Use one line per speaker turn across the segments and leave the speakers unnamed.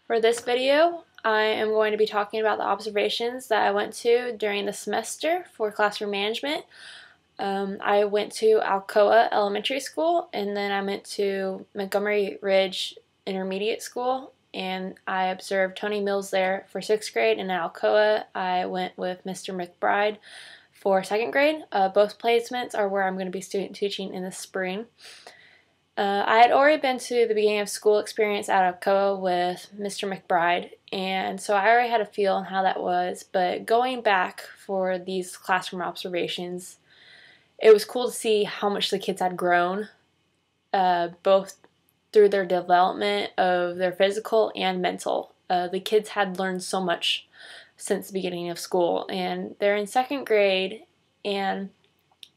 For this video, I am going to be talking about the observations that I went to during the semester for classroom management. I went to Alcoa Elementary School, and then I went to Montgomery Ridge Intermediate School, and I observed Tony Mills there for 6th grade, and in Alcoa I went with Mr. McBride for 2nd grade. Both placements are where I'm going to be student teaching in the spring. I had already been to the beginning of school experience at Alcoa with Mr. McBride, and so I already had a feel on how that was, but going back for these classroom observations, it was cool to see how much the kids had grown, both through their development of their physical and mental. The kids had learned so much since the beginning of school, and they're in 2nd grade, and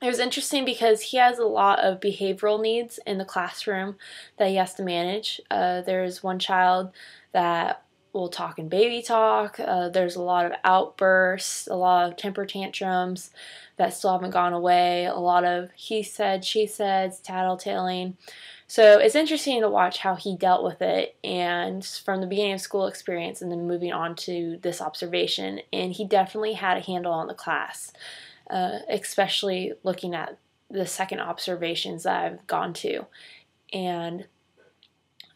it was interesting because he has a lot of behavioral needs in the classroom that he has to manage. There's one child that will talk in baby talk. There's a lot of outbursts, a lot of temper tantrums that still haven't gone away, a lot of he said, she said, tattletaling. So it's interesting to watch how he dealt with it, and from the beginning of school experience and then moving on to this observation, and he definitely had a handle on the class. Especially looking at the second observations that I've gone to. And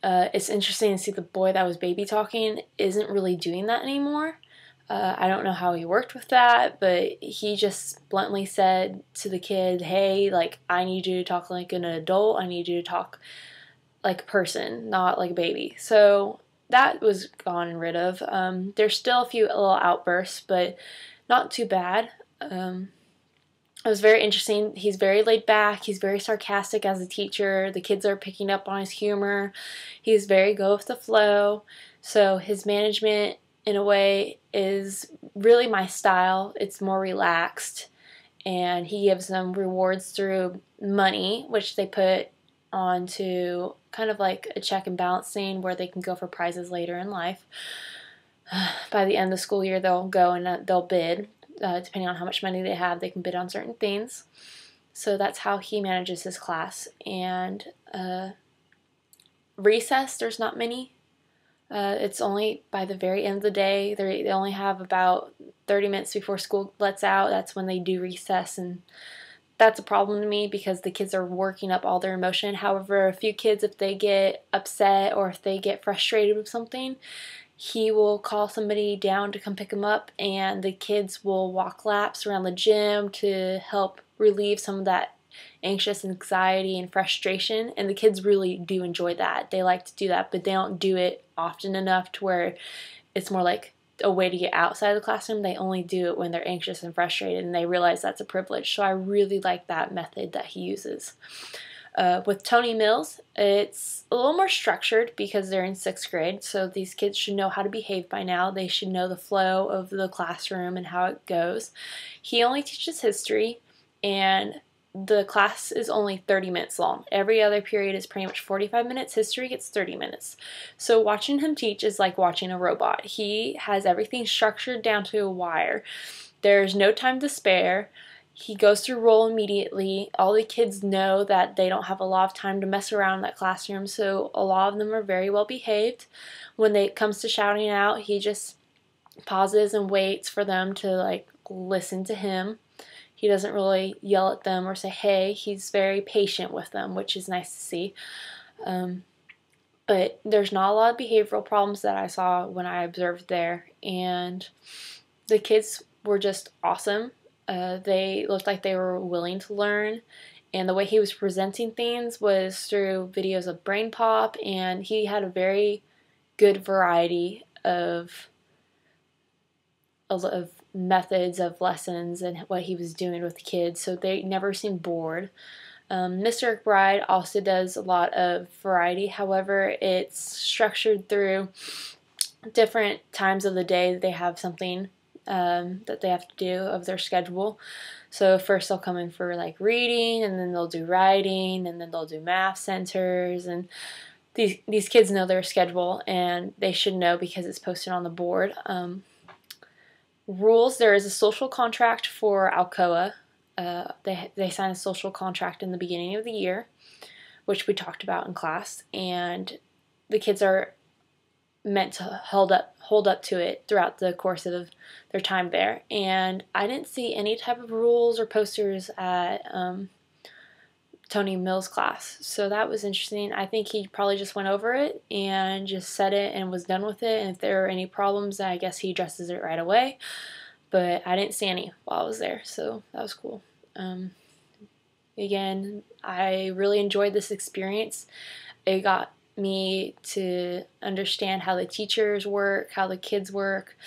it's interesting to see the boy that was baby talking isn't really doing that anymore. I don't know how he worked with that, but he just bluntly said to the kid, hey, like, I need you to talk like an adult. I need you to talk like a person, not like a baby. So that was gone and rid of. There's still a few little outbursts, but not too bad. It was very interesting. He's very laid back. He's very sarcastic as a teacher. The kids are picking up on his humor. He's very go with the flow. So his management, in a way, is really my style. It's more relaxed. And he gives them rewards through money, which they put onto kind of like a check and balance thing where they can go for prizes later in life. By the end of the school year, they'll go and they'll bid. Depending on how much money they have, they can bid on certain things. So that's how he manages his class. And recess, there's not many. It's only by the very end of the day. They only have about 30 minutes before school lets out. That's when they do recess, and that's a problem to me because the kids are working up all their emotion. However, a few kids, if they get upset or if they get frustrated with something, he will call somebody down to come pick him up, and the kids will walk laps around the gym to help relieve some of that anxious anxiety and frustration, and the kids really do enjoy that. They like to do that, but they don't do it often enough to where it's more like a way to get outside of the classroom. They only do it when they're anxious and frustrated, and they realize that's a privilege. So I really like that method that he uses. With Tony Mills, it's a little more structured because they're in 6th grade, so these kids should know how to behave by now. They should know the flow of the classroom and how it goes. He only teaches history, and the class is only 30 minutes long. Every other period is pretty much 45 minutes. History gets 30 minutes. So watching him teach is like watching a robot. He has everything structured down to a wire. There's no time to spare. He goes through roll immediately. All the kids know that they don't have a lot of time to mess around in that classroom, so a lot of them are very well behaved. When it comes to shouting out, he just pauses and waits for them to like listen to him. He doesn't really yell at them or say hey. He's very patient with them, which is nice to see. But there's not a lot of behavioral problems that I saw when I observed there, and the kids were just awesome. They looked like they were willing to learn, and the way he was presenting things was through videos of Brain Pop, and he had a very good variety of methods of lessons and what he was doing with the kids, so they never seemed bored. Mr. McBride also does a lot of variety. However, it's structured through different times of the day. They have something that they have to do of their schedule. So first they'll come in for like reading, and then they'll do writing, and then they'll do math centers, and these kids know their schedule, and they should know because it's posted on the board. Rules: there is a social contract for Alcoa. They sign a social contract in the beginning of the year, which we talked about in class, and the kids are meant to hold up to it throughout the course of their time there. And I didn't see any type of rules or posters at Tony Mills' class, so that was interesting. I think he probably just went over it and just said it and was done with it, and if there are any problems, I guess he addresses it right away, but I didn't see any while I was there, so that was cool. Again, I really enjoyed this experience. It got me to understand how the teachers work, how the kids work,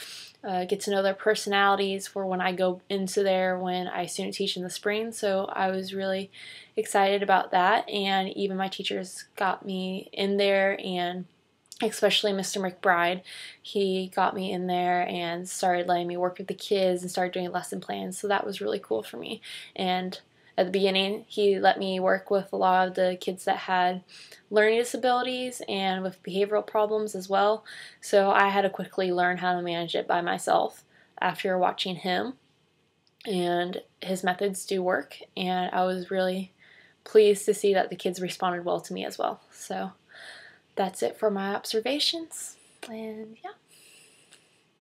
get to know their personalities for when I go into there when I student teach in the spring. So I was really excited about that, and even my teachers got me in there, and especially Mr. McBride, he got me in there and started letting me work with the kids and started doing lesson plans, so that was really cool for me. And at the beginning, he let me work with a lot of the kids that had learning disabilities and with behavioral problems as well, so I had to quickly learn how to manage it by myself after watching him, and his methods do work, and I was really pleased to see that the kids responded well to me as well. So that's it for my observations, and yeah.